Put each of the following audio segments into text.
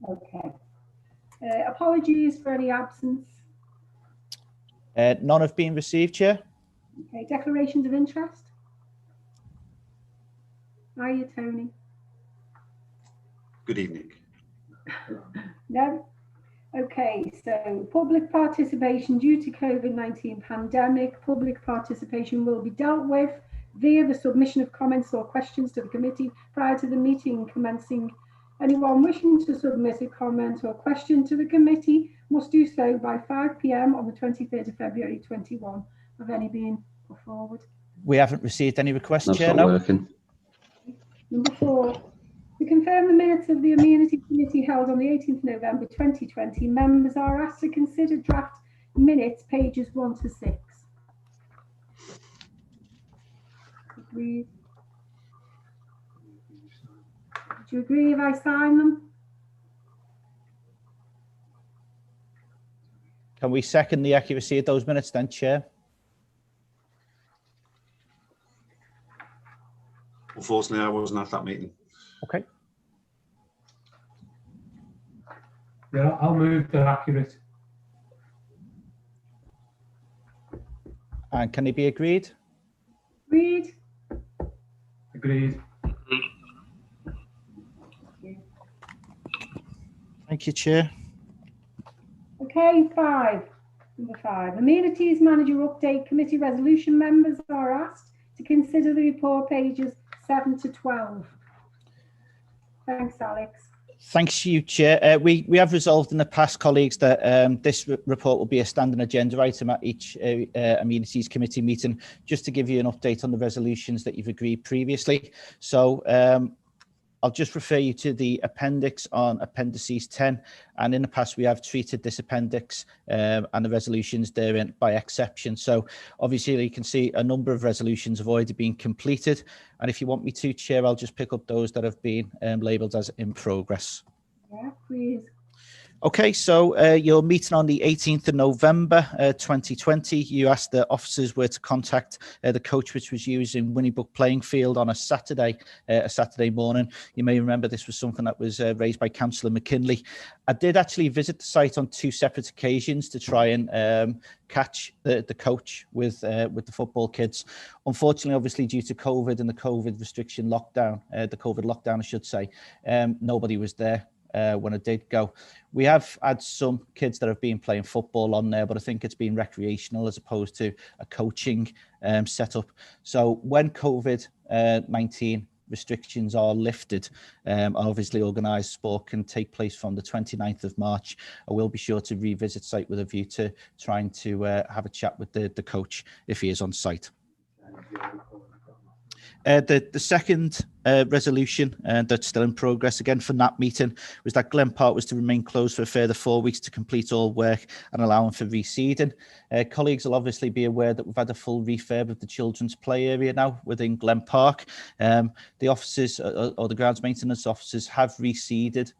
Okay. Apologies for any absence. None have been received, Chair. Okay. Declarations of interest. Are you, Tony? Good evening. No? Okay, so public participation due to COVID-19 pandemic, public participation will be dealt with via the submission of comments or questions to the committee prior to the meeting commencing. Anyone wishing to submit a comment or question to the committee must do so by 5 p.m. on the 23rd of February 21. Have any been put forward? We haven't received any requests, That's Chair. not No. working. Number 4, to confirm the minutes of the Amenity Committee held on the 18th November 2020, members are asked to consider draft minutes pages 1 to 6. Agreed. Do you agree if I sign them? Can we second the accuracy of those minutes then, Chair? Unfortunately, I wasn't at that meeting. Okay. Yeah, I'll move to accurate. And can they be agreed? Agreed. Agreed. Thank you, Chair. Okay, number 5. Amenities Manager Update Committee Resolution members are asked to consider the report pages 7 to 12. Thanks, Alex. Thanks to you, Chair. We have resolved in the past, colleagues, that this report will be a standing agenda item at each Amenities Committee meeting, just to give you an update on the resolutions that you've agreed previously. So I'll just refer you to the appendix on appendices 10, and in the past we have treated this appendix and the resolutions therein by exception. So obviously you can see a number of resolutions have already been completed, and if you want me to, Chair, I'll just pick up those that have been labelled as in progress. Yeah, please. Okay, so your meeting on the 18th of November 2020, you asked the officers where to contact the coach which was used in Winnipeg playing field on a Saturday morning. You may remember this was something that was raised by Councillor McKinley. I did actually visit the site on 2 separate occasions to try and catch the coach with the football kids. Unfortunately, obviously due to COVID and the COVID restriction lockdown, the COVID lockdown I should say, nobody was there when I did go. We have had some kids that have been playing football on there, but I think it's been recreational as opposed to a coaching setup. So when COVID-19 restrictions are lifted, obviously organised sport can take place from the 29th of March. I will be sure to revisit site with a view to trying to have a chat with the coach if he is on site. The second resolution that's still in progress again from that meeting was that Glen Park was to remain closed for a further 4 weeks to complete all work and allowing for reseeding. Colleagues will obviously be aware that we've had a full refurb of the children's play area now within Glen Park. The officers or the grounds maintenance officers have reseeded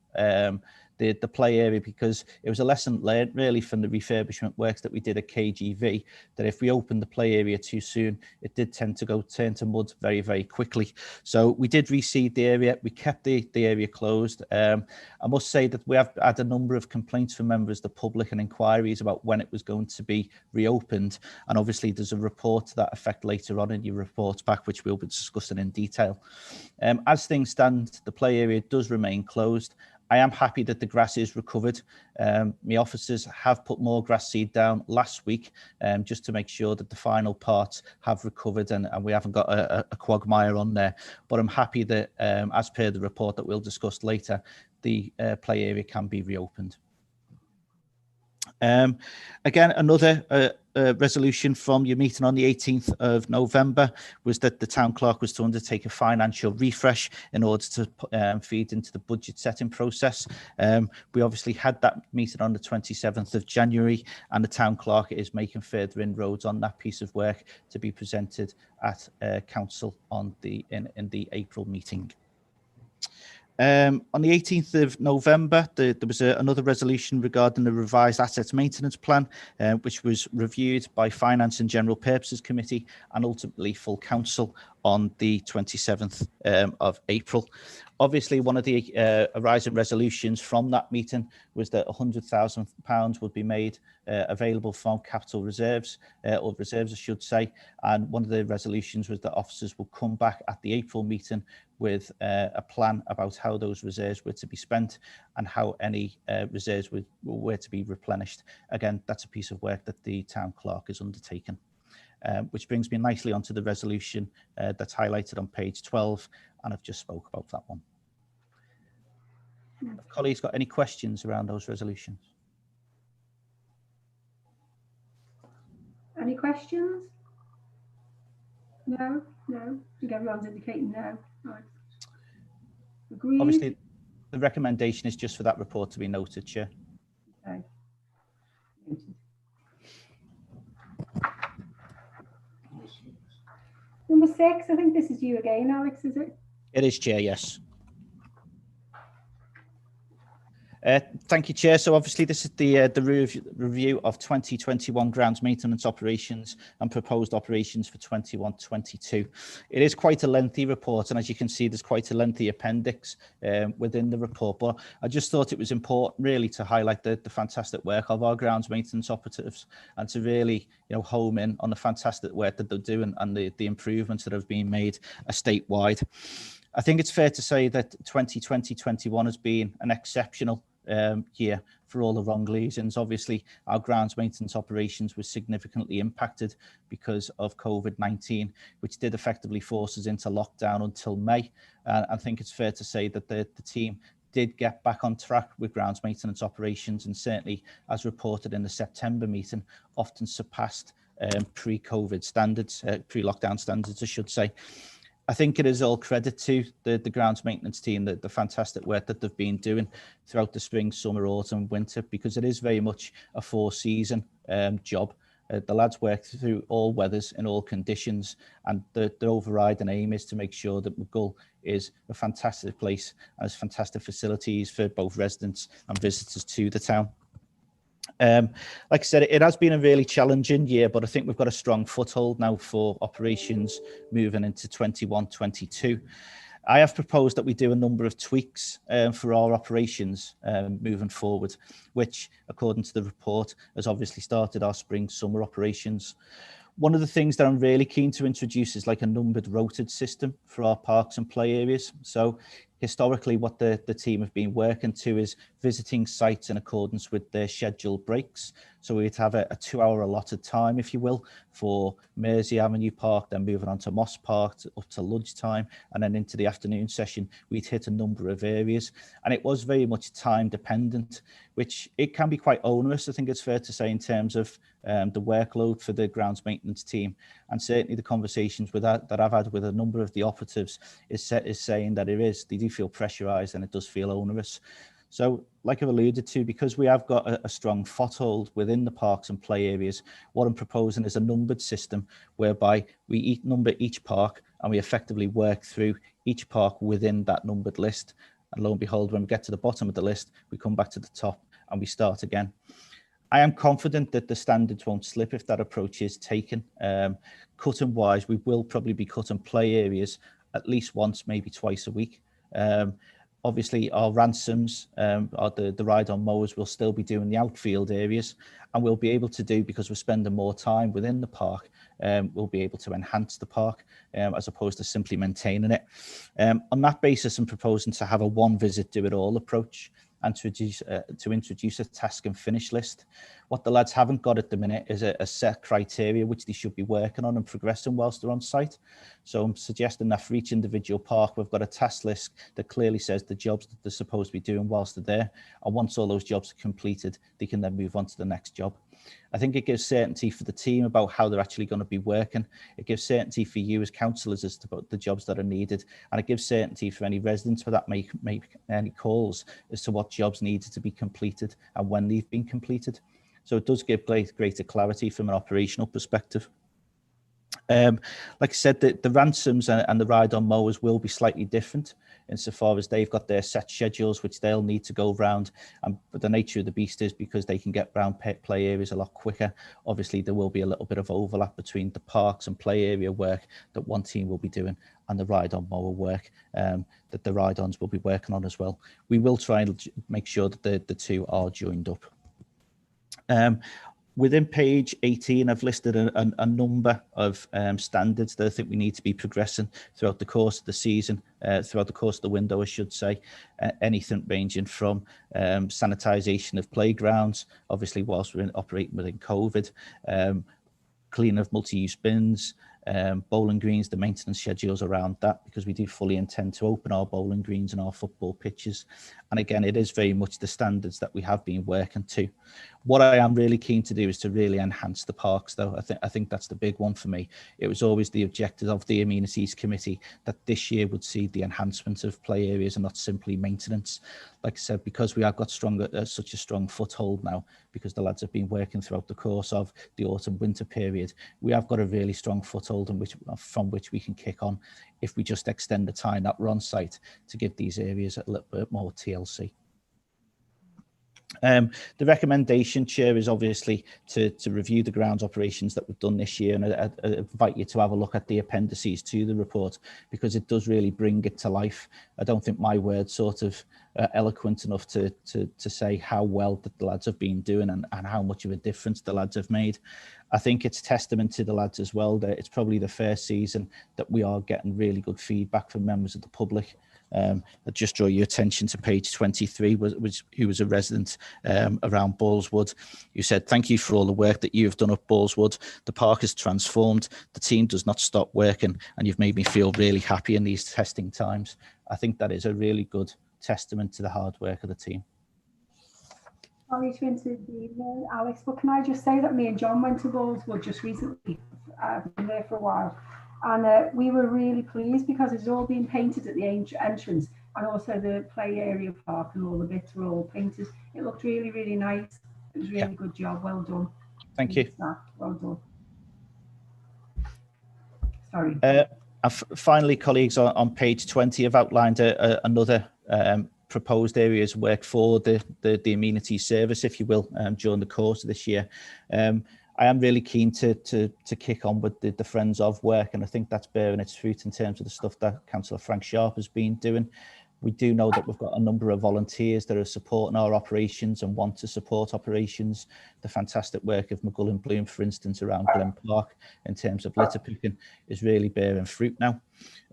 the play area because it was a lesson learned really from the refurbishment works that we did at KGV, that if we opened the play area too soon, it did tend to turn to mud very, very quickly. So we did reseed the area. We kept the area closed. I must say that we have had a number of complaints from members of the public and inquiries about when it was going to be reopened. And obviously there's a report to that effect later on in your reports back, which we'll be discussing in detail. As things stand, the play area does remain closed. I am happy that the grass is recovered. My officers have put more grass seed down last week just to make sure that the final parts have recovered and we haven't got a quagmire on there. But I'm happy that, as per the report that we'll discuss later, the play area can be reopened. Again, another resolution from your meeting on the 18th of November was that the town clerk was to undertake a financial refresh in order to feed into the budget setting process. We obviously had that meeting on the 27th of January, and the town clerk is making further inroads on that piece of work to be presented at council on in the April meeting. On the 18th of November, there was another resolution regarding the revised assets maintenance plan, which was reviewed by Finance and General Purposes Committee and ultimately full council on the 27th of April. Obviously, one of the arising resolutions from that meeting was that £100,000 would be made available from capital reserves, or reserves, I should say. And one of the resolutions was that officers will come back at the April meeting with a plan about how those reserves were to be spent and how any reserves were to be replenished. Again, that's a piece of work that the town clerk has undertaken. Which brings me nicely onto the resolution that's highlighted on page 12, and I've just spoke about that one. Have colleagues got any questions around those resolutions? Any questions? No, no. I think everyone's indicating no. Right. Agreed. Obviously, the recommendation is just for that report to be noted, Chair. Okay. Noted. Number 6, I think this is you again, Alex, is it? It is, Chair, yes. Thank you, Chair. So obviously this is the review of 2021 grounds maintenance operations and proposed operations for 21-22. It is quite a lengthy report, and as you can see, there's quite a lengthy appendix within the report. But I just thought it was important really to highlight the fantastic work of our grounds maintenance operatives and to really, home in on the fantastic work that they're doing and the improvements that have been made statewide. I think it's fair to say that 2020-21 has been an exceptional year for all the wrong reasons. Obviously, our grounds maintenance operations were significantly impacted because of COVID-19, which did effectively force us into lockdown until May. I think it's fair to say that the team did get back on track with grounds maintenance operations, and certainly, as reported in the September meeting, often surpassed pre-COVID standards, pre-lockdown standards, I should say. I think it is all credit to the grounds maintenance team, the fantastic work that they've been doing throughout the spring, summer, autumn, winter, because it is very much a 4-season job. The lads work through all weathers and all conditions, and the overriding aim is to make sure that Maghull is a fantastic place and has fantastic facilities for both residents and visitors to the town. Like I said, it has been a really challenging year, but I think we've got a strong foothold now for operations moving into 21-22. I have proposed that we do a number of tweaks for our operations moving forward, which, according to the report, has obviously started our spring summer operations. One of the things that I'm really keen to introduce is like a numbered rotated system for our parks and play areas. So historically, what the team have been working to is visiting sites in accordance with their scheduled breaks. So we'd have a 2-hour allotted time, if you will, for Mersey Avenue Park, then moving on to Moss Park up to lunchtime, and then into the afternoon session, we'd hit a number of areas. And it was very much time dependent, which it can be quite onerous, I think it's fair to say, in terms of the workload for the grounds maintenance team. And certainly the conversations with that I've had with a number of the operatives is saying that they do feel pressurized and it does feel onerous. So like I've alluded to, because we have got a strong foothold within the parks and play areas, what I'm proposing is a numbered system whereby we number each park and we effectively work through each park within that numbered list. And lo and behold, when we get to the bottom of the list, we come back to the top and we start again. I am confident that the standards won't slip if that approach is taken. Cutting wise, we will probably be cutting play areas at least once, maybe twice a week. Obviously, our ransoms, the ride-on mowers will still be doing the outfield areas, and we'll be able to do, because we're spending more time within the park, we'll be able to enhance the park as opposed to simply maintaining it. On that basis, I'm proposing to have a one-visit, do-it-all approach, and to introduce a task and finish list. What the lads haven't got at the minute is a set criteria which they should be working on and progressing whilst they're on site. So I'm suggesting that for each individual park, we've got a task list that clearly says the jobs that they're supposed to be doing whilst they're there. And once all those jobs are completed, they can then move on to the next job. I think it gives certainty for the team about how they're actually going to be working. It gives certainty for you as councillors as to the jobs that are needed. And it gives certainty for any residents for that make any calls as to what jobs needed to be completed and when they've been completed. So it does give greater clarity from an operational perspective. Like I said, the ransoms and the ride-on mowers will be slightly different. insofar as they've got their set schedules, which they'll need to go round. But the nature of the beast is because they can get round play areas a lot quicker. Obviously, there will be a little bit of overlap between the parks and play area work that one team will be doing and the ride-on mower work that the ride-ons will be working on as well. We will try and make sure that the two are joined up. Within page 18, I've listed a number of standards that I think we need to be progressing throughout the course of the season, throughout the course of the window, I should say. Anything ranging from sanitisation of playgrounds, obviously whilst we're operating within COVID, cleaning of multi-use bins, bowling greens, the maintenance schedules around that, because we do fully intend to open our bowling greens and our football pitches. And again, it is very much the standards that we have been working to. What I am really keen to do is to really enhance the parks, though. I think that's the big one for me. It was always the objective of the Amenities Committee that this year would see the enhancement of play areas and not simply maintenance. Like I said, because we have got such a strong foothold now, because the lads have been working throughout the course of the autumn-winter period, we have got a really strong foothold from which we can kick on if we just extend the time that we're on site to give these areas a little bit more TLC. The recommendation, Chair, is obviously to review the grounds operations that we've done this year, and I invite you to have a look at the appendices to the report, because it does really bring it to life. I don't think my words sort of eloquent enough to say how well that the lads have been doing and how much of a difference the lads have made. I think it's testament to the lads as well that it's probably the first season that we are getting really good feedback from members of the public. I just draw your attention to page 23, who was a resident around Ballswood, who said, "Thank you for all the work that you have done at Ballswood. The park is transformed. The team does not stop working, and you've made me feel really happy in these testing times." I think that is a really good testament to the hard work of the team. Sorry to intervene, Alex, but can I just say that me and John went to Ballswood just recently. I've been there for a while. And we were really pleased because it's all been painted at the entrance, and also the play area park and all the bits were all painted. It looked really, really nice. It was really good job. Well done. Thank you. Well done. Sorry. Finally, colleagues, on page 20, I've outlined another proposed areas of work for the amenity service, if you will, during the course of this year. I am really keen to kick on with the Friends of work, and I think that's bearing its fruit in terms of the stuff that Councillor Frank Sharp has been doing. We do know that we've got a number of volunteers that are supporting our operations and want to support operations. The fantastic work of Maghull and Bloom, for instance, around Glen Park in terms of litter picking is really bearing fruit now.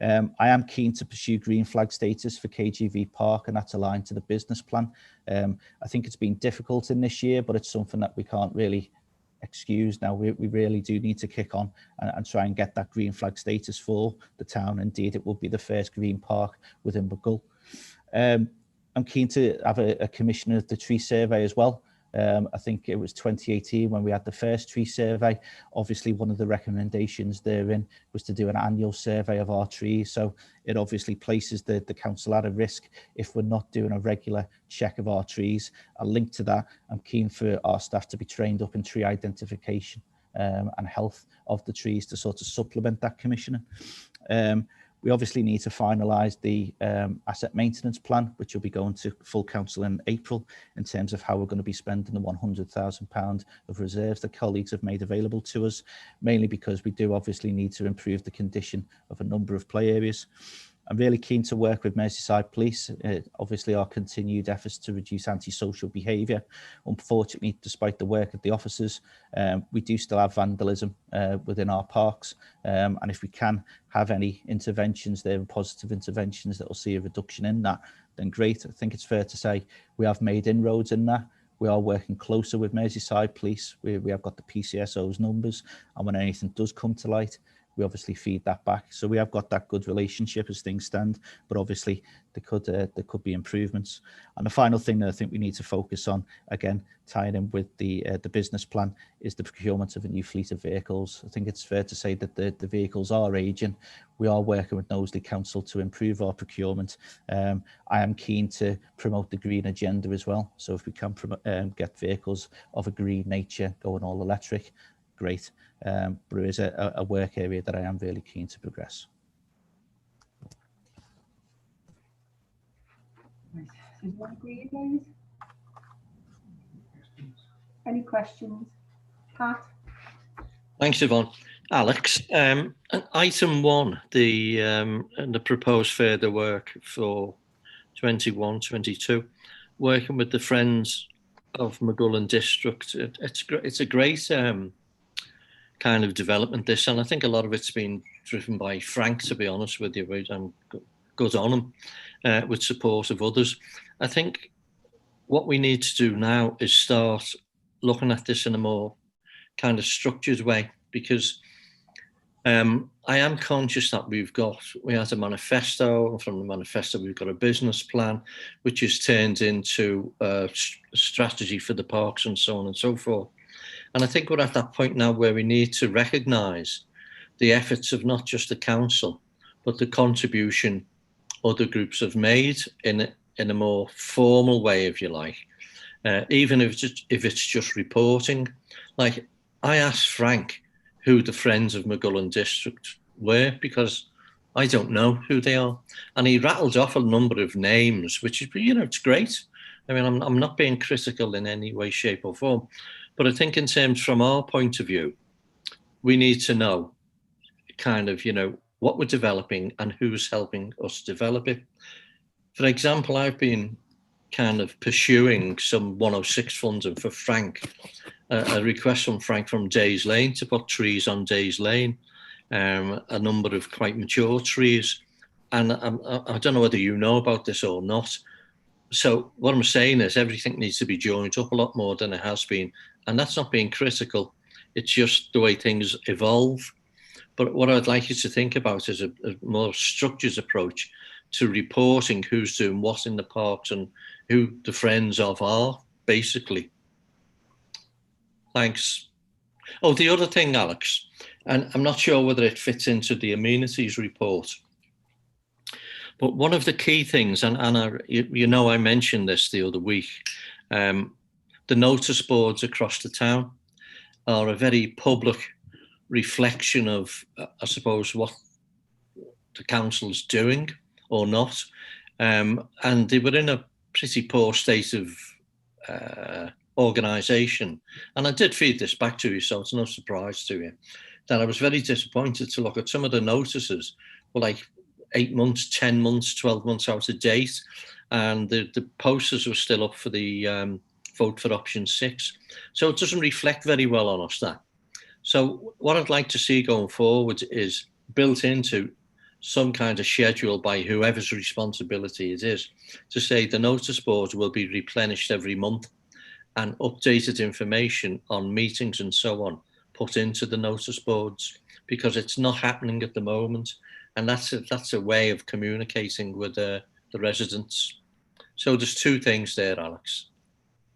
I am keen to pursue green flag status for KGV Park, and that's aligned to the business plan. I think it's been difficult in this year, but it's something that we can't really excuse now. We really do need to kick on and try and get that green flag status for the town. Indeed, it will be the first green park within Maghull. I'm keen to have a commissioner of the tree survey as well. I think it was 2018 when we had the first tree survey. Obviously, one of the recommendations therein was to do an annual survey of our trees. So it obviously places the council at a risk if we're not doing a regular check of our trees. A link to that, I'm keen for our staff to be trained up in tree identification and health of the trees to sort of supplement that commissioning. We obviously need to finalise the asset maintenance plan, which will be going to full council in April, in terms of how we're going to be spending the £100,000 of reserves that colleagues have made available to us, mainly because we do obviously need to improve the condition of a number of play areas. I'm really keen to work with Merseyside Police, obviously our continued efforts to reduce antisocial behaviour. Unfortunately, despite the work of the officers, we do still have vandalism within our parks, and if we can have any interventions there, positive interventions that will see a reduction in that, then great. I think it's fair to say we have made inroads in that. We are working closer with Merseyside Police. We have got the PCSO's numbers, and when anything does come to light, we obviously feed that back. So we have got that good relationship as things stand, but obviously there could be improvements. And the final thing that I think we need to focus on, again, tying in with the business plan, is the procurement of a new fleet of vehicles. I think it's fair to say that the vehicles are aging. We are working with Knowsley Council to improve our procurement. I am keen to promote the green agenda as well. So if we can get vehicles of a green nature going all electric, great. But there is a work area that I am really keen to progress. Does everyone agree with those? Any questions? Pat? Thanks, Yvonne. Alex, item 1, the proposed further work for 21-22, working with the Friends of Maghull District. It's a great kind of development, this, and I think a lot of it's been driven by Frank, to be honest with you, and good on him, with support of others. I think what we need to do now is start looking at this in a more kind of structured way, because I am conscious that we had a manifesto, and from the manifesto we've got a business plan, which is turned into a strategy for the parks and so on and so forth. And I think we're at that point now where we need to recognise the efforts of not just the council, but the contribution other groups have made in a more formal way, if you like, even if it's just reporting. Like, I asked Frank who the Friends of Maghull District were, because I don't know who they are, and he rattled off a number of names, which is, it's great. I mean, I'm not being critical in any way, shape, or form, but I think in terms from our point of view, we need to know kind of, what we're developing and who's helping us develop it. For example, I've been kind of pursuing some 106 funding for Frank, a request from Frank from Days Lane to put trees on Days Lane, a number of quite mature trees. And I don't know whether you know about this or not. So what I'm saying is everything needs to be joined up a lot more than it has been. And that's not being critical. It's just the way things evolve. But what I'd like you to think about is a more structured approach to reporting who's doing what in the parks and who the friends of are, basically. Thanks. Oh, the other thing, Alex, and I'm not sure whether it fits into the amenities report, but one of the key things, and I mentioned this the other week, the notice boards across the town are a very public reflection of, I suppose, what the council's doing or not. And they were in a pretty poor state of organisation. And I did feed this back to you, so it's no surprise to you that I was very disappointed to look at some of the notices were like 8 months, 10 months, 12 months out of date. And the posters were still up for the vote for option 6. So it doesn't reflect very well on us, that. So what I'd like to see going forward is built into some kind of schedule by whoever's responsibility it is to say the notice boards will be replenished every month and updated information on meetings and so on put into the notice boards, because it's not happening at the moment. And that's a way of communicating with the residents. So there's 2 things there, Alex.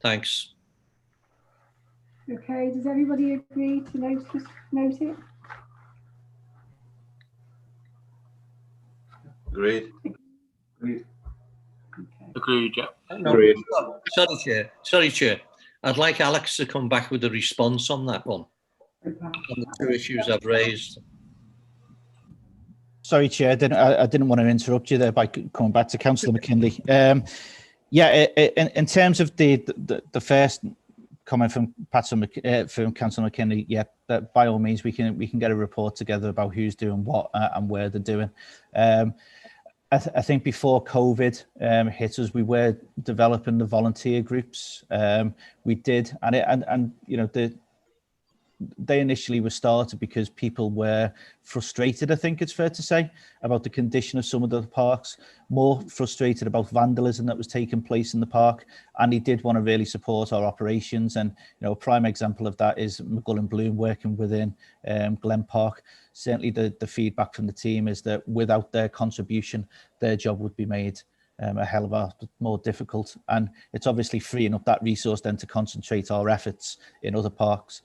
Thanks. Okay, does everybody agree to note it? Agreed. Okay. Agreed, yeah. No, Agreed. Sorry, Chair. I'd like Alex to come back with a response on that one, Okay. on the 2 issues I've raised. Sorry, Chair, I didn't want to interrupt you there by coming back to Councillor McKinley. In terms of the first comment from from Councillor McKinley, yeah, that by all means we can get a report together about who's doing what and where they're doing. I think before COVID hit us, we were developing the volunteer groups. We did, and they initially were started because people were frustrated, I think it's fair to say, about the condition of some of the parks, more frustrated about vandalism that was taking place in the park. And he did want to really support our operations. And, a prime example of that is Maghull and Bloom working within Glen Park. Certainly the feedback from the team is that without their contribution, their job would be made a hell of a lot more difficult. And it's obviously freeing up that resource then to concentrate our efforts in other parks.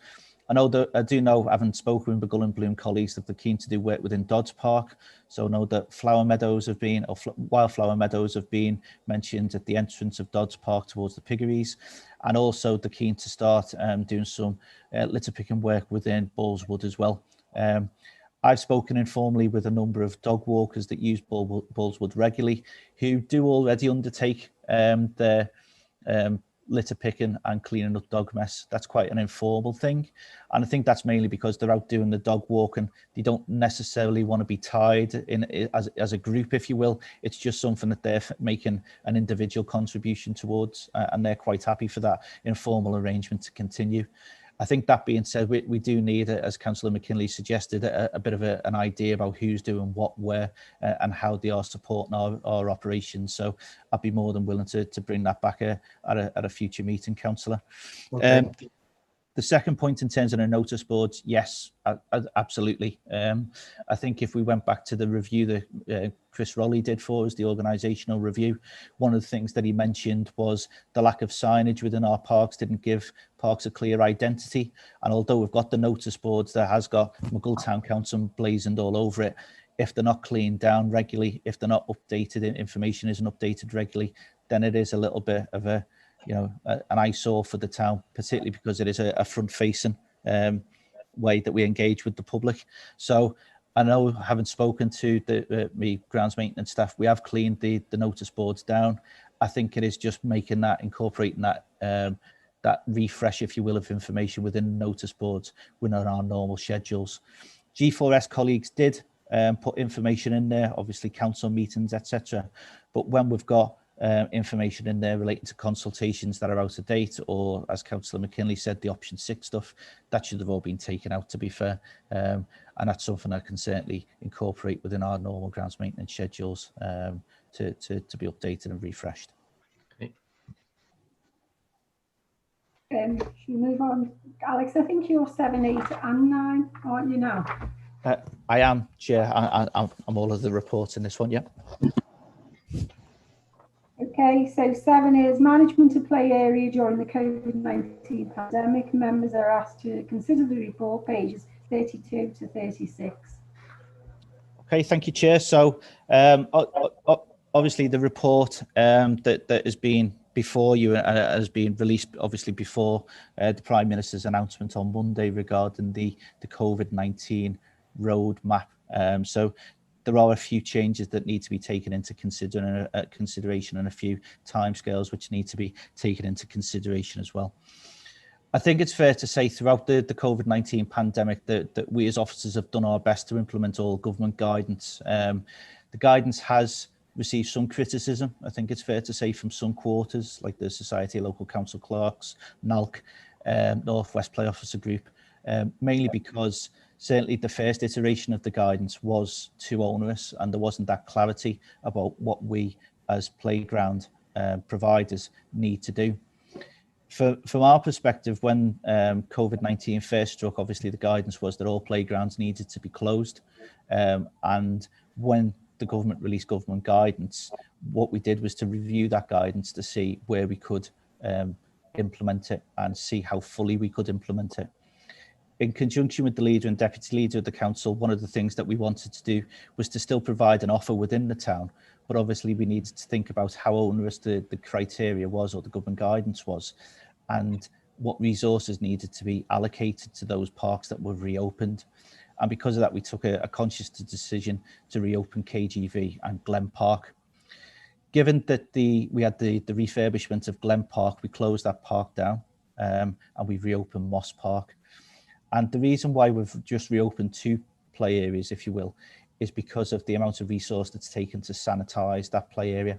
I do know, having spoken with Maghull and Bloom colleagues, that they're keen to do work within Dodds Park. So I know that wildflower meadows have been mentioned at the entrance of Dodds Park towards the piggeries. And also they're keen to start doing some litter picking work within Ballswood as well. I've spoken informally with a number of dog walkers that use Bullswood regularly, who do already undertake their litter picking and cleaning up dog mess. That's quite an informal thing, and I think that's mainly because they're out doing the dog walking. They don't necessarily want to be tied in as a group, if you will. It's just something that they're making an individual contribution towards, and they're quite happy for that informal arrangement to continue. I think that being said, we do need, as Councillor McKinley suggested, a bit of an idea about who's doing what, where, and how they are supporting our operations. So I'd be more than willing to bring that back at a future meeting, Councillor. Okay. The second point in terms of the notice boards, yes, absolutely. I think if we went back to the review that Chris Rowley did for us, the organisational review, one of the things that he mentioned was the lack of signage within our parks didn't give parks a clear identity. And although we've got the notice boards that has got Maghull Town Council blazoned all over it, if they're not cleaned down regularly, if they're not updated, information isn't updated regularly, then it is a little bit of an eyesore for the town, particularly because it is a front-facing way that we engage with the public. So I know, having spoken to the grounds maintenance staff, we have cleaned the notice boards down. I think it is just incorporating that that refresh, if you will, of information within notice boards within our normal schedules. G4S colleagues did put information in there, obviously council meetings, etc. But when we've got information in there relating to consultations that are out of date, or as Councillor McKinley said, the option 6 stuff, that should have all been taken out, to be fair. And that's something I can certainly incorporate within our normal grounds maintenance schedules to be updated and refreshed. Okay. Should we move on? Alex, I think you're 7, 8 and 9, aren't you now? I am, Chair. I'm all of the reports in this one, yeah. Okay, so 7 is management of play area during the COVID-19 pandemic. Members are asked to consider the report, pages 32 to 36. Okay, thank you, Chair. So obviously the report that has been before you has been released, obviously before the Prime Minister's announcement on Monday regarding the COVID-19 roadmap. So there are a few changes that need to be taken into consideration and a few timescales which need to be taken into consideration as well. I think it's fair to say throughout the COVID-19 pandemic that we as officers have done our best to implement all government guidance. The guidance has received some criticism, I think it's fair to say, from some quarters, like the Society of Local Council Clerks, NALC, North West Play Officer Group, mainly because certainly the first iteration of the guidance was too onerous and there wasn't that clarity about what we as playground providers need to do. From our perspective, when COVID-19 first struck, obviously the guidance was that all playgrounds needed to be closed. And when the government released government guidance, what we did was to review that guidance to see where we could implement it and see how fully we could implement it. In conjunction with the leader and deputy leader of the council, one of the things that we wanted to do was to still provide an offer within the town, but obviously we needed to think about how onerous the criteria was, or the government guidance was, and what resources needed to be allocated to those parks that were reopened. And because of that, we took a conscious decision to reopen KGV and Glen Park. Given that we had the refurbishment of Glen Park, we closed that park down and we reopened Moss Park. And the reason why we've just reopened 2 play areas, if you will, is because of the amount of resource that's taken to sanitize that play area.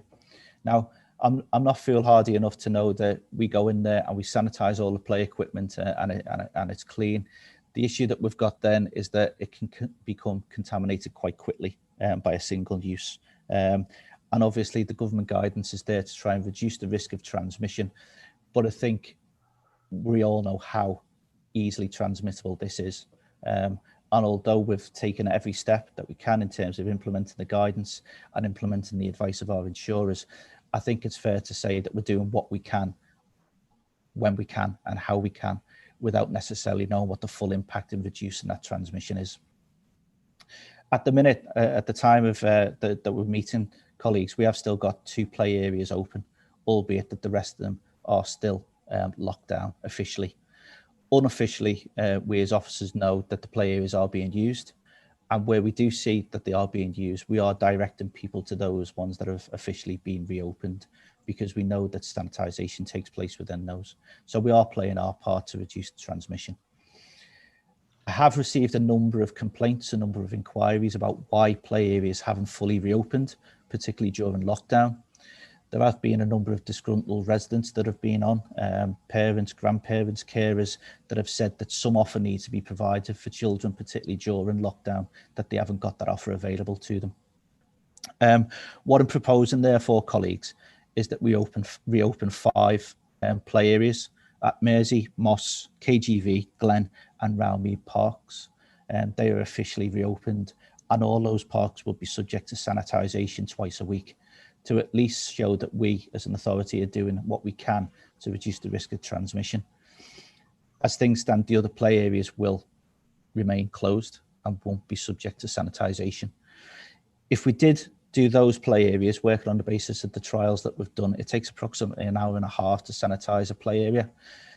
Now, I'm not foolhardy enough to know that we go in there and we sanitize all the play equipment and it's clean. The issue that we've got then is that it can become contaminated quite quickly by a single use. And obviously the government guidance is there to try and reduce the risk of transmission. But I think we all know how easily transmissible this is. And although we've taken every step that we can in terms of implementing the guidance and implementing the advice of our insurers, I think it's fair to say that we're doing what we can, when we can, and how we can, without necessarily knowing what the full impact in reducing that transmission is. At the minute, at the time of that we're meeting colleagues, we have still got 2 play areas open, albeit that the rest of them are still locked down officially. Unofficially, we as officers know that the play areas are being used, And where we do see that they are being used, we are directing people to those ones that have officially been reopened, because we know that sanitisation takes place within those. So we are playing our part to reduce the transmission. I have received a number of complaints, a number of inquiries about why play areas haven't fully reopened, particularly during lockdown. There have been a number of disgruntled residents that have been on, parents, grandparents, carers, that have said that some offer needs to be provided for children, particularly during lockdown, that they haven't got that offer available to them. What I'm proposing, therefore, colleagues, is that we reopen 5 play areas at Mersey, Moss, KGV, Glen and Roundmead parks. They are officially reopened, and all those parks will be subject to sanitisation twice a week, to at least show that we as an authority are doing what we can to reduce the risk of transmission. As things stand, the other play areas will remain closed and won't be subject to sanitisation. If we did do those play areas, working on the basis of the trials that we've done, it takes approximately an hour and a half to sanitise a play area.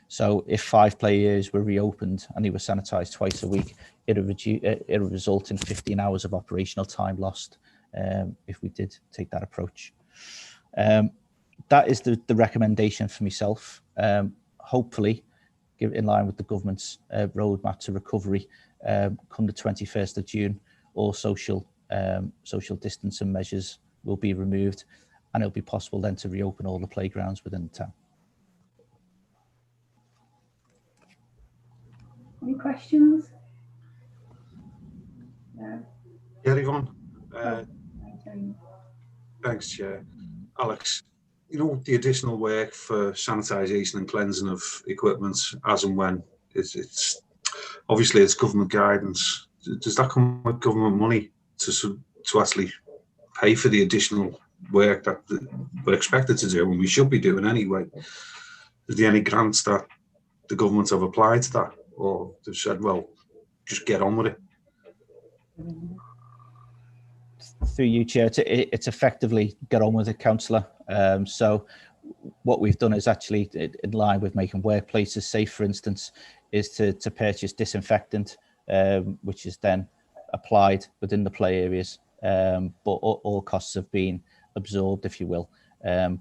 So if 5 play areas were reopened and they were sanitised twice a week, it'll result in 15 hours of operational time lost if we did take that approach. That is the recommendation for myself. Hopefully, in line with the government's roadmap to recovery, come the 21st of June, all social distancing measures will be removed, and it'll be possible then to reopen all the playgrounds within the town. Any questions? No. Yeah, Yvonne. James. Thanks, Chair. Alex, you know, the additional work for sanitisation and cleansing of equipment as and when, it's obviously it's government guidance. Does that come with government money to actually pay for the additional work that we're expected to do and we should be doing anyway? Is there any grants that the government have applied to that, or they've said, well, just get on with it? Through you, Chair, it's effectively get on with it, Councillor. So what we've done is actually in line with making workplaces safe, for instance, is to purchase disinfectant, which is then applied within the play areas. But all costs have been absorbed, if you will,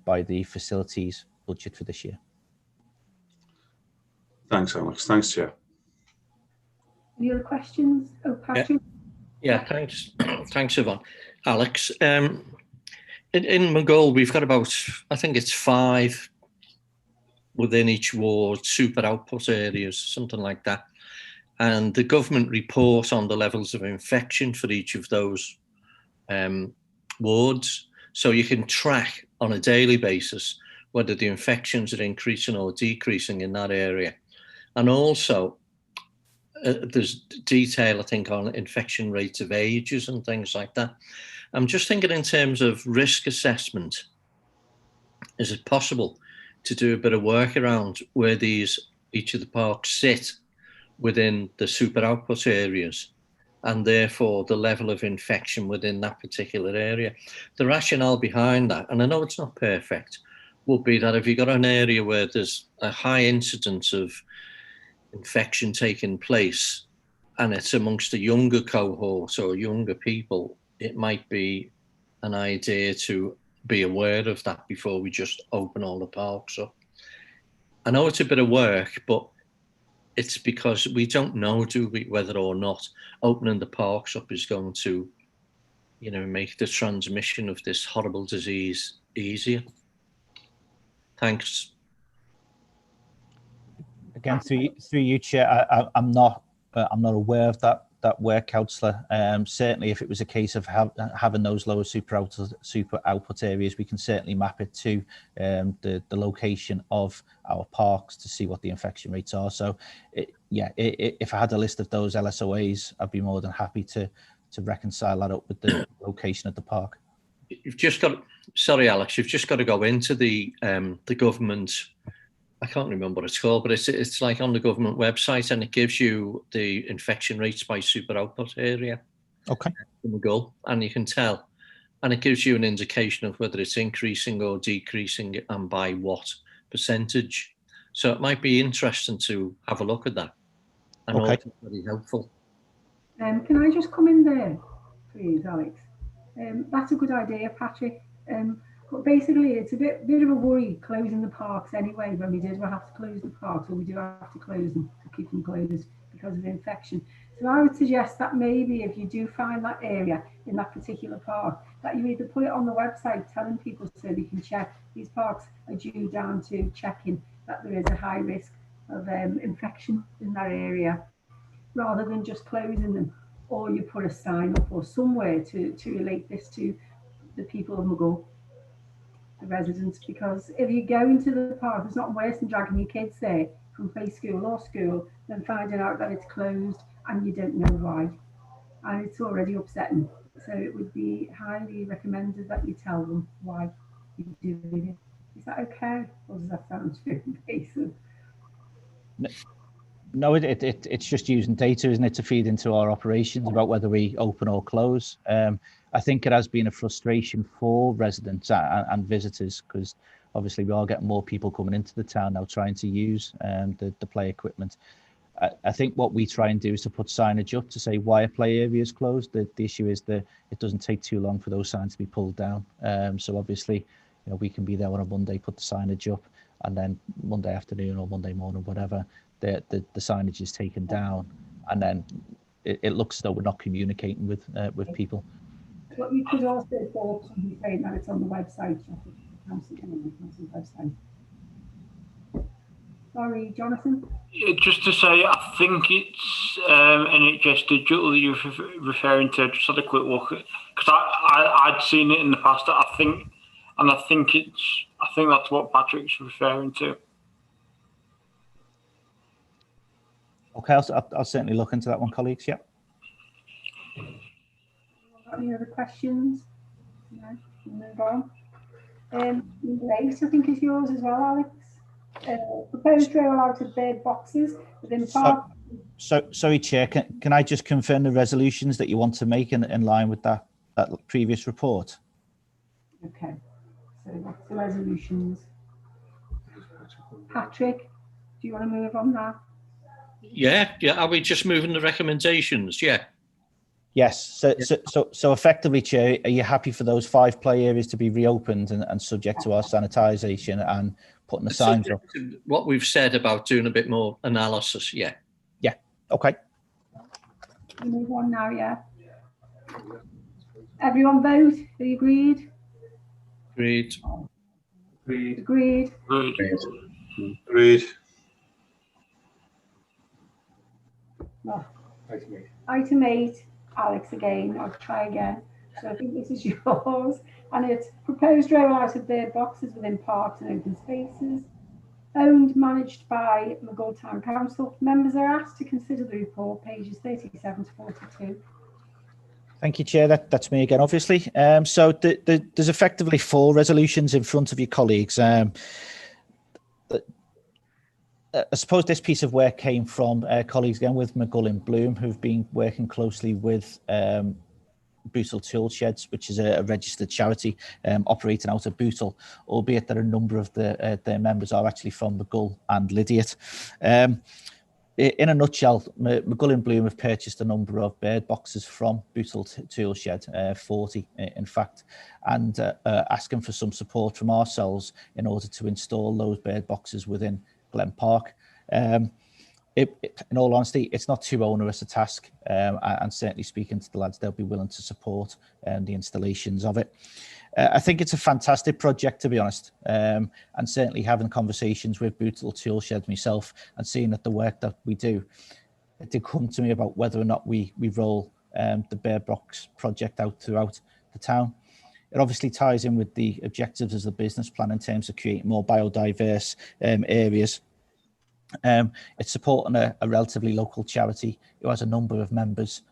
by the facilities budget for this year. Thanks, Alex. Thanks, Chair. Any other questions? Oh, Patrick. Yeah, thanks. Thanks, Yvonne. Alex, in Maghull, we've got about, I think it's 5 within each ward, super output areas, something like that. And the government report on the levels of infection for each of those wards. So you can track on a daily basis whether the infections are increasing or decreasing in that area. And also, there's detail, I think, on infection rates of ages and things like that. I'm just thinking in terms of risk assessment, is it possible to do a bit of work around where each of the parks sit within the super output areas, and therefore the level of infection within that particular area? The rationale behind that, and I know it's not perfect, would be that if you've got an area where there's a high incidence of infection taking place and it's amongst a younger cohort or younger people, it might be an idea to be aware of that before we just open all the parks up. I know it's a bit of work, but it's because we don't know, do we, whether or not opening the parks up is going to, you know, make the transmission of this horrible disease easier. Thanks. Again, through you, Chair, I'm not aware of that work, Councillor. Certainly, if it was a case of having those lower super output areas, we can certainly map it to the location of our parks to see what the infection rates are. So, if I had a list of those LSOAs, I'd be more than happy to reconcile that up with the location of the park. You've just got, sorry, Alex, you've just got to go into the government. I can't remember what it's called, but it's like on the government website, and it gives you the infection rates by super output area. Okay. In the goal, and you can tell, and it gives you an indication of whether it's increasing or decreasing and by what percentage. So it might be interesting to have a look at that, and okay. also very helpful. Can I just come in there, please, Alex? That's a good idea, Patrick. But basically, it's a bit of a worry closing the parks anyway. When we have to close the parks, or we do have to close them to keep them closed because of infection. So I would suggest that maybe if you do find that area in that particular park, that you either put it on the website telling people so they can check. These parks are due down to checking that there is a high risk of infection in that area, rather than just closing them. Or you put a sign up or somewhere to relate this to the people of Maghull, the residents, because if you go into the park, it's not worse than dragging your kids there from play school or school than finding out that it's closed and you don't know why. And it's already upsetting. So it would be highly recommended that you tell them why you're doing it. Is that okay? Or does that sound too invasive? No, it's just using data, isn't it, to feed into our operations about whether we open or close. I think it has been a frustration for residents and visitors, because obviously we are getting more people coming into the town now trying to use the play equipment. I think what we try and do is to put signage up to say why a play area is closed. The issue is that it doesn't take too long for those signs to be pulled down. So obviously, we can be there on a Monday, put the signage up, and then Monday afternoon or Monday morning, whatever, the signage is taken down, and then it looks as though we're not communicating with people. But you could also report somebody saying that it's on the website, council website. Sorry, Jonathan. Just to say, I think it's NHS Digital that you're referring to. Just had a quick look, because I'd seen it in the past. I think that's what Patrick's referring to. Okay, I'll certainly look into that one, colleagues. Yeah. Got any other questions? No, move on. Number 8, I think, is yours as well, Alex. Proposed rollout of bird boxes within park. Sorry, Chair, can I just confirm the resolutions that you want to make in line with that previous report? Okay, so what's the resolutions? Patrick, do you want to move on that? Yeah. Are we just moving the recommendations? Yeah. Yes. So effectively, Chair, are you happy for those 5 play areas to be reopened and subject to our sanitisation and putting the signs up? What we've said about doing a bit more analysis. Yeah. Yeah. Okay. We move on now. Yeah. Everyone vote. Are you agreed? Agreed. Agreed. Agreed. Oh. Item 8, Alex again. I'll try again. So I think this is yours. And it's proposed rollout of bird boxes within parks and open spaces. Owned, managed by Maghull Town Council. Members are asked to consider the report, pages 37 to 42. Thank you, Chair. That's me again, obviously. So there's effectively 4 resolutions in front of your colleagues. I suppose this piece of work came from colleagues again with Maghull and Bloom, who've been working closely with Bootle Tool Sheds, which is a registered charity operating out of Bootle, albeit that a number of their members are actually from Maghull and Lydiate. In a nutshell, Maghull and Bloom have purchased a number of bird boxes from Bootle Tool Shed, 40 in fact, and asking for some support from ourselves in order to install those bird boxes within Glen Park. In all honesty, it's not too onerous a task, and certainly speaking to the lads, they'll be willing to support the installations of it. I think it's a fantastic project, to be honest, and certainly having conversations with Bootle Tool Shed myself and seeing that the work that we do, it did come to me about whether or not we roll the bird box project out throughout the town. It obviously ties in with the objectives of the business plan in terms of creating more biodiverse areas. It's supporting a relatively local charity who has a number of members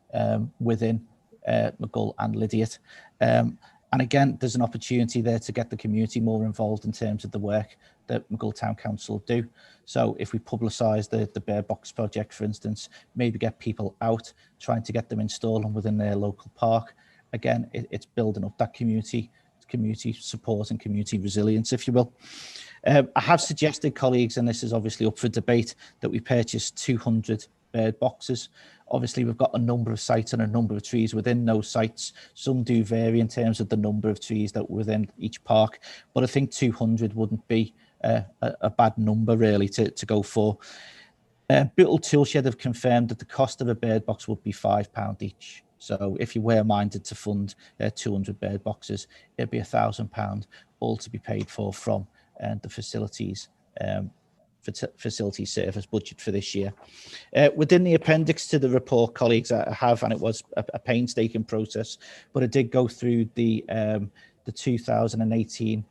within Maghull and Lydiate. And again, there's an opportunity there to get the community more involved in terms of the work that Maghull Town Council do. So if we publicise the Bird Box project, for instance, maybe get people out, trying to get them installing within their local park. Again, it's building up that community support and community resilience, if you will. I have suggested, colleagues, and this is obviously up for debate, that we purchase 200 bird boxes. Obviously, we've got a number of sites and a number of trees within those sites. Some do vary in terms of the number of trees that were within each park, but I think 200 wouldn't be a bad number really to go for. Bootle Toolshed have confirmed that the cost of a bird box would be £5 each. So if you were minded to fund 200 bird boxes, it'd be £1,000 all to be paid for from the facilities service budget for this year. Within the appendix to the report, colleagues, I have, and it was a painstaking process, but I did go through the 2018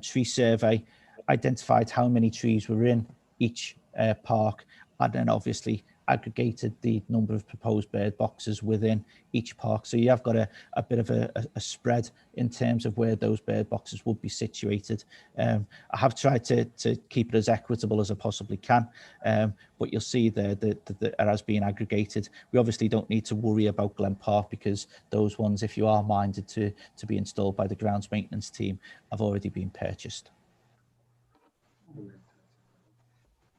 tree survey, identified how many trees were in each park, and then obviously aggregated the number of proposed bird boxes within each park. So you have got a bit of a spread in terms of where those bird boxes would be situated. I have tried to keep it as equitable as I possibly can, but you'll see there that it has been aggregated. We obviously don't need to worry about Glen Park, because those ones, if you are minded to be installed by the grounds maintenance team, have already been purchased.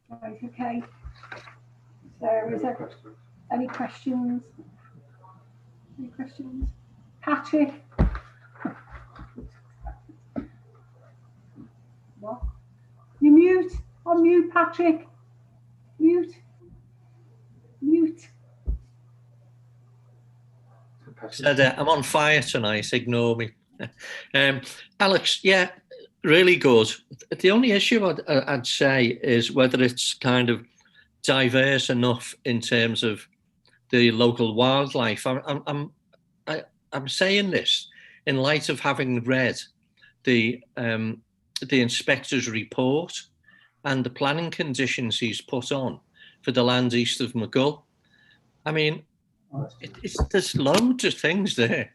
Right, okay. So is there any questions? Any questions? Patrick? What? You mute? On mute, Patrick. Mute. Mute. Said, I'm on fire tonight, ignore me. Alex, yeah, really good. The only issue I'd say is whether it's kind of diverse enough in terms of the local wildlife. I'm saying this in light of having read the inspector's report and the planning conditions he's put on for the land east of Maghull. I mean, there's loads of things there.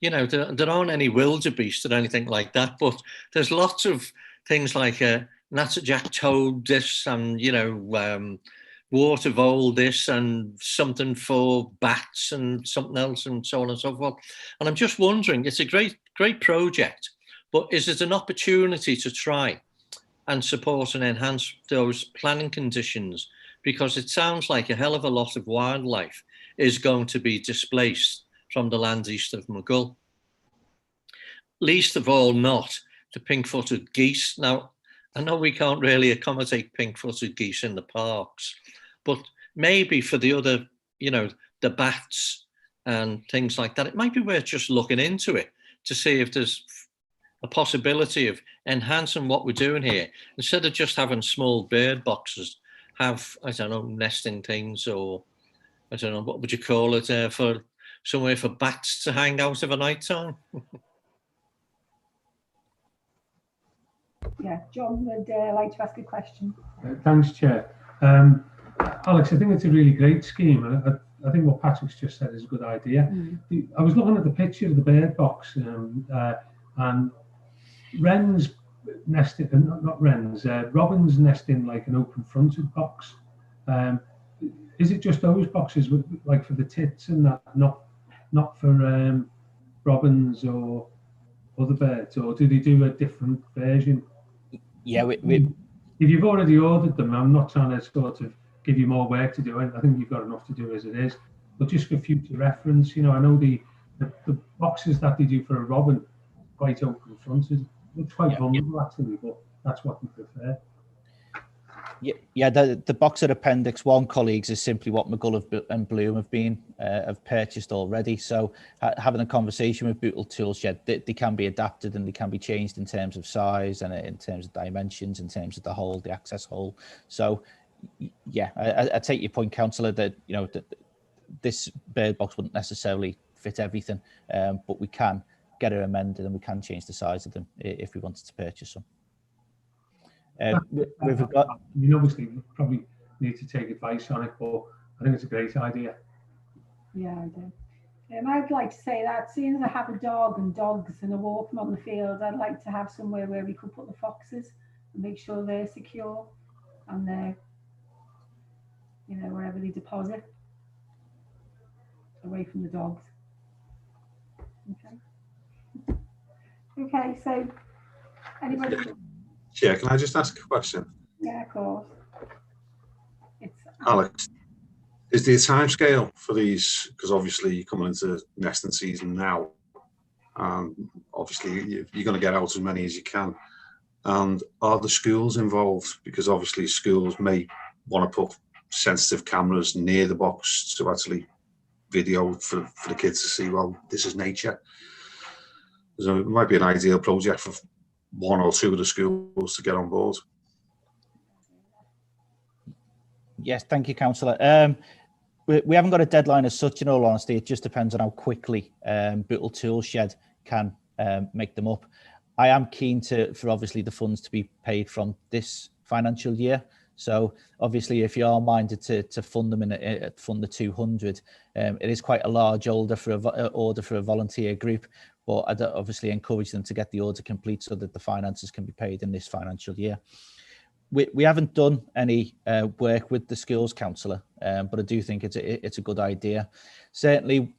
You know, there aren't any wildebeest or anything like that, but there's lots of things like natterjack toad this, and water vole this, and something for bats and something else, and so on and so forth. And I'm just wondering, it's a great project, but is it an opportunity to try and support and enhance those planning conditions? Because it sounds like a hell of a lot of wildlife is going to be displaced from the land east of Maghull. Least of all, not the pink-footed geese. Now, I know we can't really accommodate pink-footed geese in the parks, but maybe for the other, the bats and things like that, it might be worth just looking into it to see if there's a possibility of enhancing what we're doing here. Instead of just having small bird boxes, have, I don't know, nesting things, or I don't know, what would you call it, for somewhere for bats to hang out of a night time? Yeah, John would like to ask a question. Thanks, Chair. Alex, I think it's a really great scheme, and I think what Patrick's just said is a good idea. I was looking at the picture of the bird box, and wrens nesting, not wrens, robins nest in like an open fronted box. Is it just those boxes, like for the tits and that, not for robins or other birds, or do they do a different version? Yeah, if you've already ordered them, I'm not trying to sort of give you more work to do. I think you've got enough to do as it is. But just for future reference, I know the boxes that they do for a robin, quite open fronted. It's quite vulnerable actually, but that's what we prefer. Yeah, the box at Appendix 1, colleagues, is simply what Maghull and Bloom have purchased already. So having a conversation with Bootle Toolshed, they can be adapted and they can be changed in terms of size and in terms of dimensions, in terms of the hole, the access hole. So yeah, I take your point, Councillor, that this bird box wouldn't necessarily fit everything, but we can get it amended and we can change the size of them if we wanted to purchase them. Obviously, we probably need to take advice on it, but I think it's a great idea. Yeah, I do. I'd like to say that, seeing as I have a dog and dogs and I walk them on the field, I'd like to have somewhere where we could put the foxes and make sure they're secure and they're, wherever they deposit, away from the dogs. Okay, so anybody? Yeah, can I just ask a question? Yeah, of course. It's Alex, Is there a time scale for these? Because obviously you're coming into nesting season now, and obviously you're going to get out as many as you can. And are the schools involved? Because obviously schools may want to put sensitive cameras near the box to actually video for the kids to see, well, this is nature. So it might be an ideal project for one or two of the schools to get on board. Yes, thank you, Councillor. We haven't got a deadline as such, in all honesty. It just depends on how quickly Bootle Toolshed can make them up. I am keen for obviously the funds to be paid from this financial year. So obviously, if you are minded to fund them fund the 200, it is quite a large order for a volunteer group. But I'd obviously encourage them to get the order complete so that the finances can be paid in this financial year. We haven't done any work with the schools, Councillor, but I do think it's a good idea. Certainly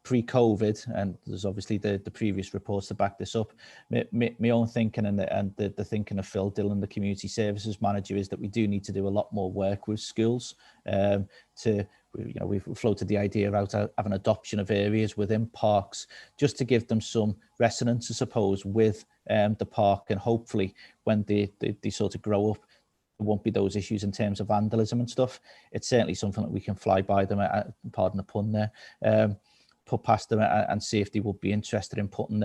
pre-COVID, and there's obviously the previous reports to back this up. My own thinking and the thinking of Phil Dillon, the community services manager, is that we do need to do a lot more work with schools. We've floated the idea out of an adoption of areas within parks, just to give them some resonance, I suppose, with the park, and hopefully when they sort of grow up, there won't be those issues in terms of vandalism and stuff. It's certainly something that we can fly by them, pardon the pun there, put past them and see if they would be interested in putting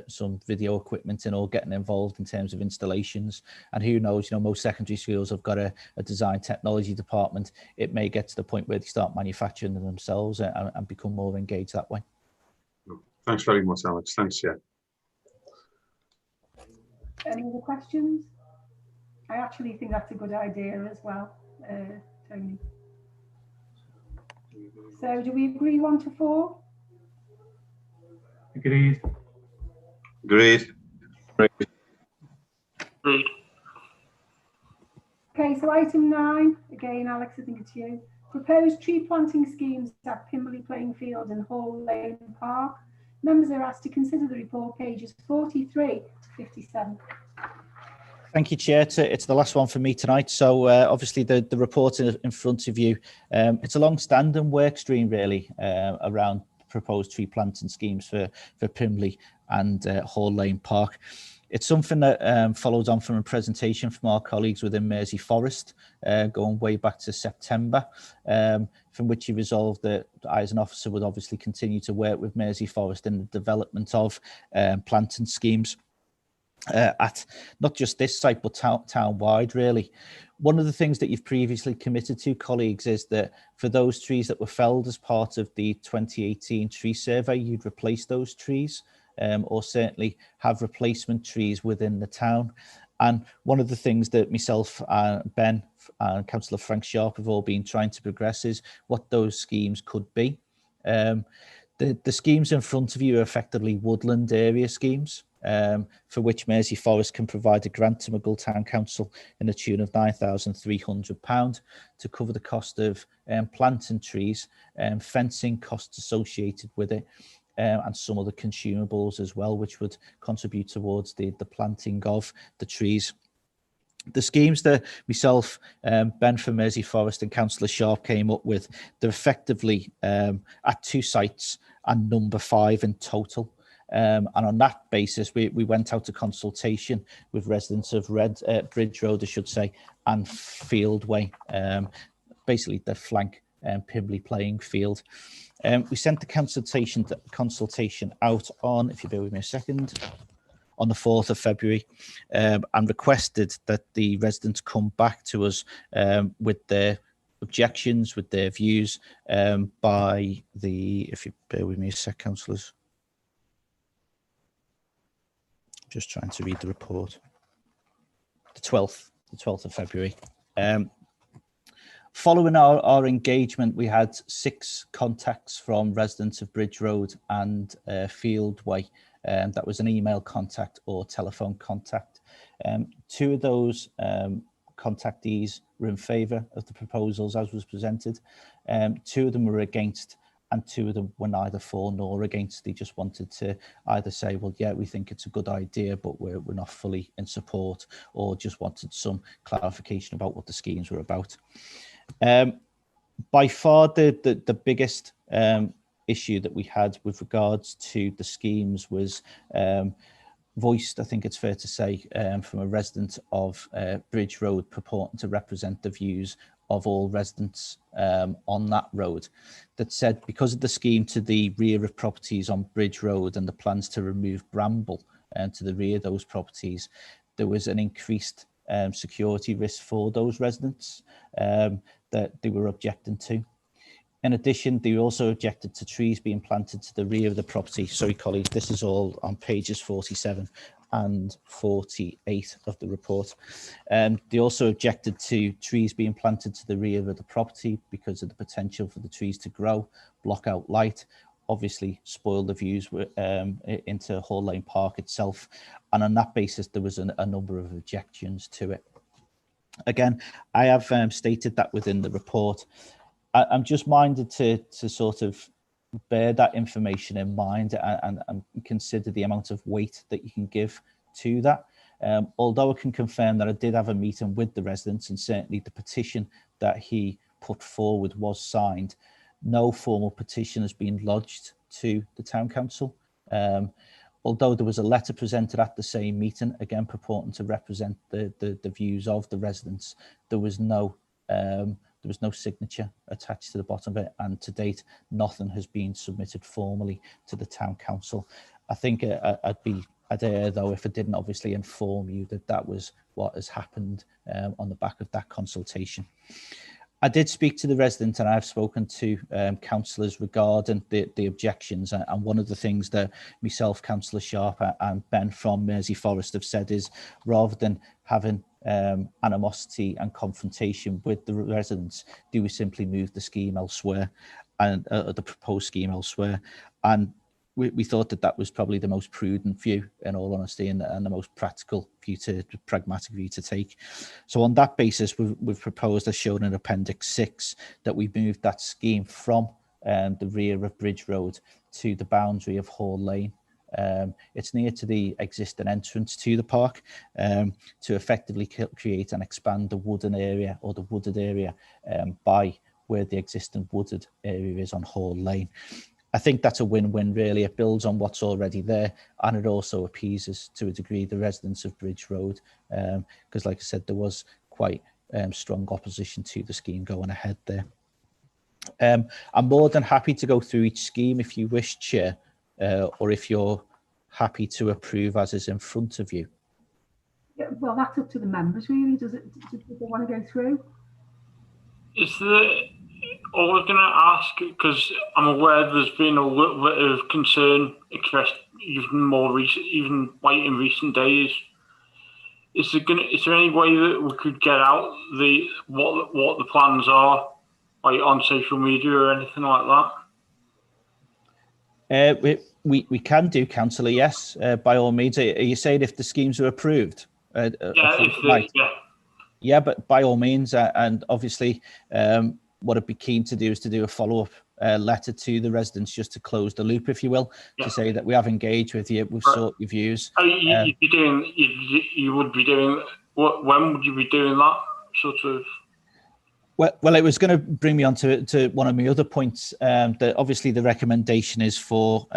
some video equipment in or getting involved in terms of installations. And who knows, most secondary schools have got a design technology department. It may get to the point where they start manufacturing them themselves and become more engaged that way. Thanks very much, Alex. Thanks, yeah. Any other questions? I actually think that's a good idea as well, Tony. So do we agree 1 to 4? Agreed. Agreed. Agreed. Okay, so item 9, again, Alex, I think it's you. Proposed tree planting schemes at Pimbley Playing Field and Hall Lane Park. Members are asked to consider the report pages 43 to 57. Thank you, Chair. It's the last one for me tonight. So obviously the report in front of you, it's a long-standing work stream really around proposed tree planting schemes for Pimbley and Hall Lane Park. It's something that follows on from a presentation from our colleagues within Mersey Forest, going way back to September, from which he resolved that I as an officer would obviously continue to work with Mersey Forest in the development of planting schemes. At not just this site, but town-wide, really. One of the things that you've previously committed to, colleagues, is that for those trees that were felled as part of the 2018 tree survey, you'd replace those trees, or certainly have replacement trees within the town. And one of the things that myself, Ben, and Councillor Frank Sharp have all been trying to progress is what those schemes could be. The schemes in front of you are effectively woodland area schemes, for which Mersey Forest can provide a grant to Maghull Town Council in the tune of £9,300 to cover the cost of planting trees, fencing costs associated with it, and some other consumables as well, which would contribute towards the planting of the trees. The schemes that myself, Ben from Mersey Forest and Councillor Sharp came up with, they're effectively at 2 sites and number 5 in total. And on that basis, we went out to consultation with residents of Bridge Road, I should say, and Fieldway, basically the flank Pimbley playing field. We sent the consultation out on, if you bear with me a second, on the 4th of February, and requested that the residents come back to us with their objections, with their views by the, if you bear with me a sec, councillors. Just trying to read the report. The 12th of February. Following our engagement, we had 6 contacts from residents of Bridge Road and Fieldway. That was an email contact or telephone contact. 2 of those contactees were in favour of the proposals as was presented. 2 of them were against, and 2 of them were neither for nor against. They just wanted to either say, well, yeah, we think it's a good idea, but we're not fully in support, or just wanted some clarification about what the schemes were about. By far the biggest issue that we had with regards to the schemes was voiced, I think it's fair to say, from a resident of Bridge Road purporting to represent the views of all residents on that road, that said because of the scheme to the rear of properties on Bridge Road and the plans to remove bramble to the rear of those properties, there was an increased security risk for those residents that they were objecting to. In addition, they also objected to trees being planted to the rear of the property. Sorry, colleagues, this is all on pages 47 and 48 of the report. They also objected to trees being planted to the rear of the property because of the potential for the trees to grow, block out light, obviously spoil the views into Hall Lane Park itself. And on that basis, there was a number of objections to it. Again, I have stated that within the report. I'm just minded to sort of bear that information in mind and consider the amount of weight that you can give to that. Although I can confirm that I did have a meeting with the residents and certainly the petition that he put forward was signed, no formal petition has been lodged to the Town Council. Although there was a letter presented at the same meeting, again purporting to represent the views of the residents, there was no signature attached to the bottom of it, and to date nothing has been submitted formally to the Town Council. I think I'd err though if I didn't obviously inform you that that was what has happened on the back of that consultation. I did speak to the resident and I've spoken to councillors regarding the objections, and one of the things that myself, Councillor Sharp and Ben from Mersey Forest have said is, rather than having animosity and confrontation with the residents, do we simply move the scheme elsewhere, and the proposed scheme elsewhere? And we thought that was probably the most prudent view, in all honesty, and the most practical view, pragmatic view to take. So on that basis, we've proposed, as shown in Appendix 6, that we move that scheme from the rear of Bridge Road to the boundary of Hall Lane. It's near to the existing entrance to the park, to effectively create and expand the wooded area by where the existing wooded area is on Hall Lane. I think that's a win-win, really. It builds on what's already there, and it also appeases, to a degree, the residents of Bridge Road, because, like I said, there was quite strong opposition to the scheme going ahead there. I'm more than happy to go through each scheme if you wish, Chair, or if you're happy to approve as is in front of you. Yeah, well, that's up to the members, really. Do they want to go through? I was going to ask, because I'm aware there's been a little bit of concern expressed even in recent days. Is there any way that we could get out what the plans are, like on social media or anything like that? We can do, Councillor, yes, by all means. Are you saying if the schemes are approved? Yeah, but by all means, and obviously what I'd be keen to do is to do a follow-up letter to the residents, just to close the loop, if you will, to say that we have engaged with you, we've sought your views. You would be doing, when would you be doing that sort of? Well, it was going to bring me on to one of my other points, that obviously the recommendation is for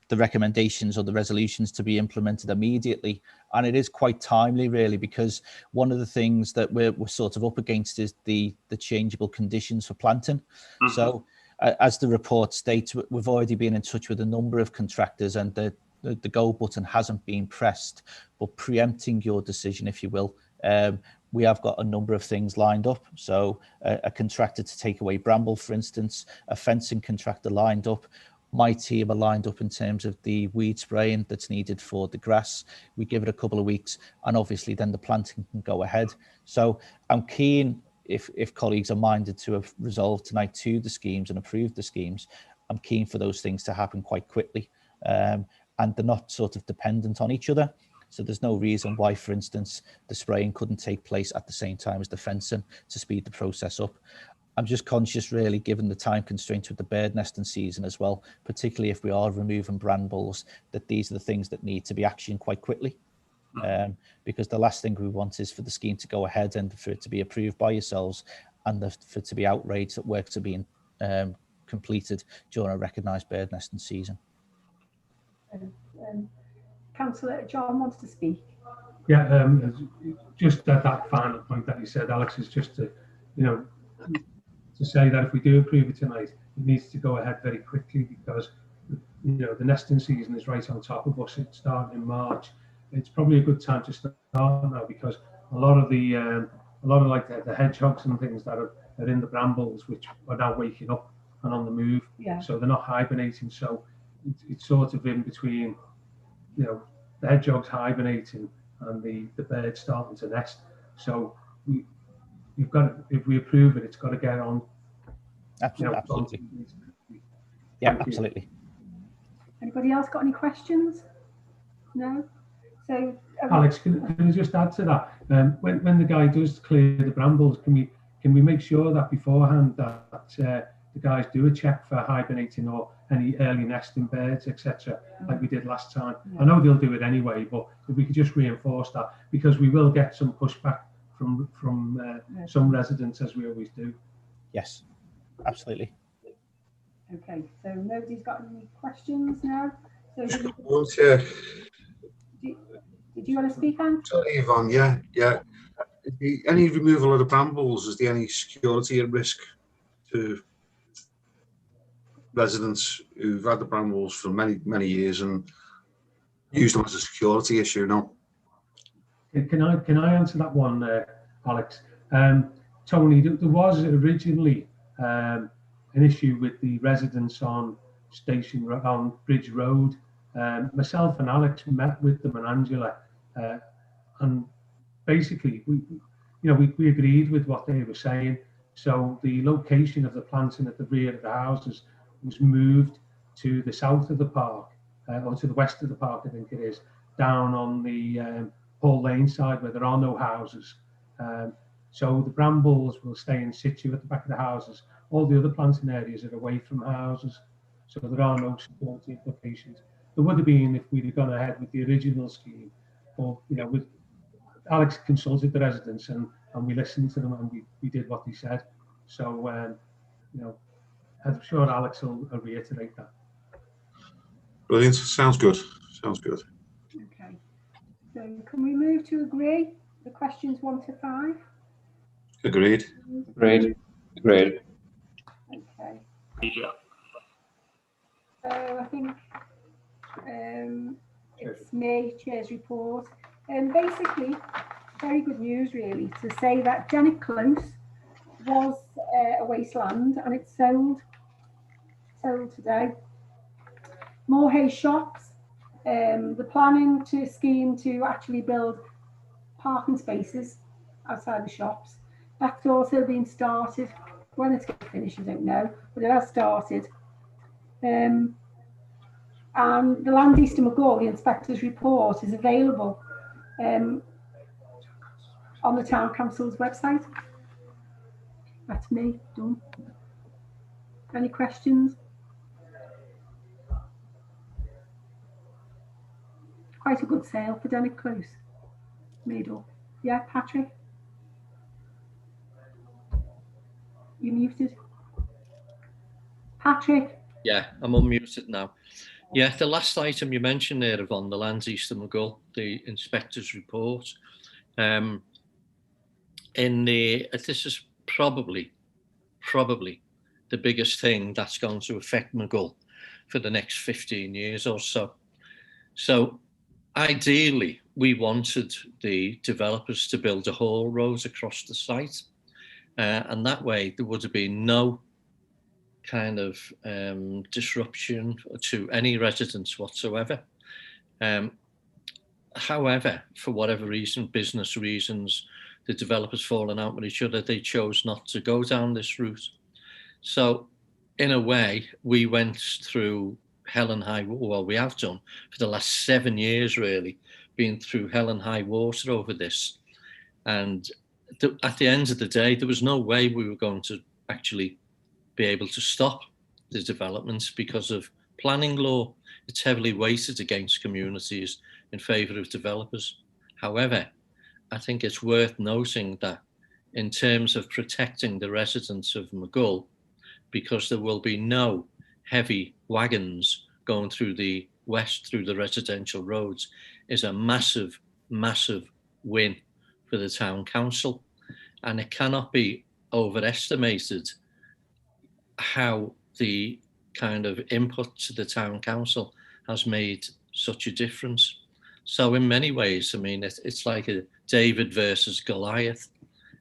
the recommendations or the resolutions to be implemented immediately. And it is quite timely, really, because one of the things that we're sort of up against is the changeable conditions for planting. Mm-hmm. So as the report states, we've already been in touch with a number of contractors, and the go button hasn't been pressed. But preempting your decision, if you will, we have got a number of things lined up. So a contractor to take away bramble, for instance, a fencing contractor lined up. My team are lined up in terms of the weed spraying that's needed for the grass. We give it a couple of weeks, and obviously then the planting can go ahead. So I'm keen, if colleagues are minded to have resolved tonight to the schemes and approve the schemes, I'm keen for those things to happen quite quickly. And they're not sort of dependent on each other. So there's no reason why, for instance, the spraying couldn't take place at the same time as the fencing to speed the process up. I'm just conscious, really, given the time constraints with the bird nesting season as well, particularly if we are removing brambles, that these are the things that need to be actioned quite quickly. Because the last thing we want is for the scheme to go ahead and for it to be approved by yourselves, and for to be outraged that works are being completed during a recognised bird nesting season. Councillor John wants to speak. Yeah, just at that final point that you said, Alex, is just to, to say that if we do approve it tonight, it needs to go ahead very quickly, because the nesting season is right on top of us. It's starting in March. It's probably a good time to start now, because a lot of like the hedgehogs and things that are in the brambles, which are now waking up and on the move. Yeah. So they're not hibernating. So it's sort of in between, the hedgehogs hibernating and the birds starting to nest. So you've got, if we approve it, it's got to get on. Absolutely. Yeah, absolutely. Anybody else got any questions? No? So Alex, can I just add to that? When the guy does clear the brambles, can we make sure that beforehand that the guys do a check for hibernating or any early nesting birds, etc., like we did last time? I know they'll do it anyway, but if we could just reinforce that, because we will get some pushback from some residents, as we always do. Yes, absolutely. Okay, so nobody's got any questions now. So did you want to speak, Anne? Sorry, Yvonne. Yeah. Any removal of the brambles, is there any security at risk to residents who've had the brambles for many years and use them as a security issue? No. Can I answer that one, Alex? Tony, there was originally an issue with the residents on Bridge Road. Myself and Alex met with them and Angela, and basically we agreed with what they were saying. So the location of the planting at the rear of the houses was moved to the south of the park, or to the west of the park, I think it is, down on the Hall Lane side where there are no houses. So the brambles will stay in situ at the back of the houses. All the other planting areas are away from houses, so there are no security implications. There would have been if we'd have gone ahead with the original scheme, but with Alex consulted the residents and we listened to them and we did what he said. So I'm sure Alex will reiterate that. Brilliant. Sounds good. Sounds good. Okay. So can we move to agree the questions 1 to 5? Agreed. Agreed. Okay. Yeah. So I think it's me, Chair's report. And basically, very good news really to say that Janet Close was a wasteland and it's sold today. Moorhay Shops, the planning scheme to actually build parking spaces outside the shops, that's also been started. When it's going to finish, I don't know, but it has started. And the land east of Maghull, the inspector's report, is available on the Town Council's website. That's me, done. Any questions? Quite a good sale for Janet Close. Made up. Yeah, Patrick? You muted? Patrick? Yeah, I'm unmuted now. Yeah, the last item you mentioned there, Yvonne, the lands east of Maghull, the inspector's report. This is probably the biggest thing that's going to affect Maghull for the next 15 years or so. So ideally, we wanted the developers to build a haul road across the site, and that way there would have been no kind of disruption to any residents whatsoever. However, for whatever reason, business reasons, the developers falling out with each other, they chose not to go down this route. So in a way, we went through hell and high, well, we have done for the last 7 years, really, been through hell and high water over this. And at the end of the day, there was no way we were going to actually be able to stop the developments because of planning law. It's heavily weighted against communities in favour of developers. However, I think it's worth noting that in terms of protecting the residents of Maghull, because there will be no heavy wagons going through the west through the residential roads, is a massive, massive win for the town council. And it cannot be overestimated how the kind of input to the town council has made such a difference. So in many ways, I mean, it's like a David versus Goliath.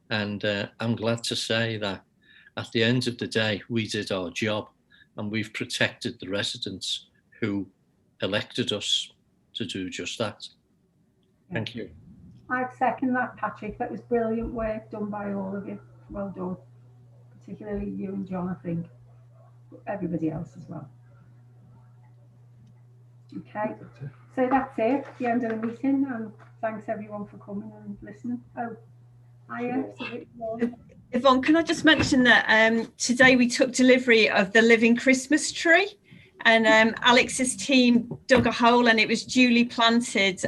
And I'm glad to say that at the end of the day, we did our job and we've protected the residents who elected us to do just that. Thank you. I'd second that, Patrick. That was brilliant work done by all of you. Well done. Particularly you and John, I think. Everybody else as well. Okay, so that's it, the end of the meeting, and thanks everyone for coming and listening. Oh, Yvonne, can I just mention that today we took delivery of the living Christmas tree, and Alex's team dug a hole and it was duly planted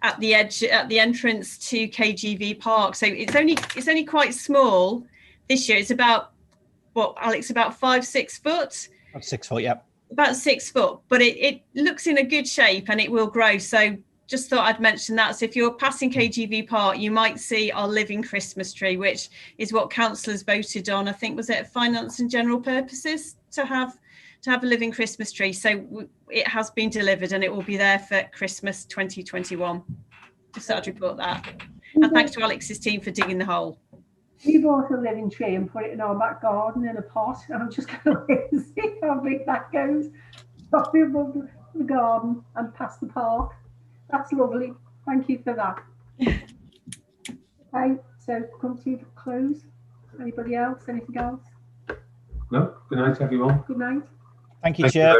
at the edge, at the entrance to KGV Park. So it's only quite small this year. It's about, what, Alex, about 5-6 foot? About 6 foot, yeah. About 6 foot, but it looks in a good shape and it will grow. So just thought I'd mention that. So if you're passing KGV Park, you might see our living Christmas tree, which is what councillors voted on. I think, was it finance and general purposes to have a living Christmas tree. So it has been delivered and it will be there for Christmas 2021. Just thought I'd report that. And thanks to Alex's team for digging the hole. We bought a living tree and put it in our back garden in a pot. And I'm just going to wait and see how big that goes. Probably above the garden and past the park. That's lovely. Thank you for that. Okay, so come to close. Anybody else? Anything else? No. Good night, everyone. Good night. Thank you, Chair.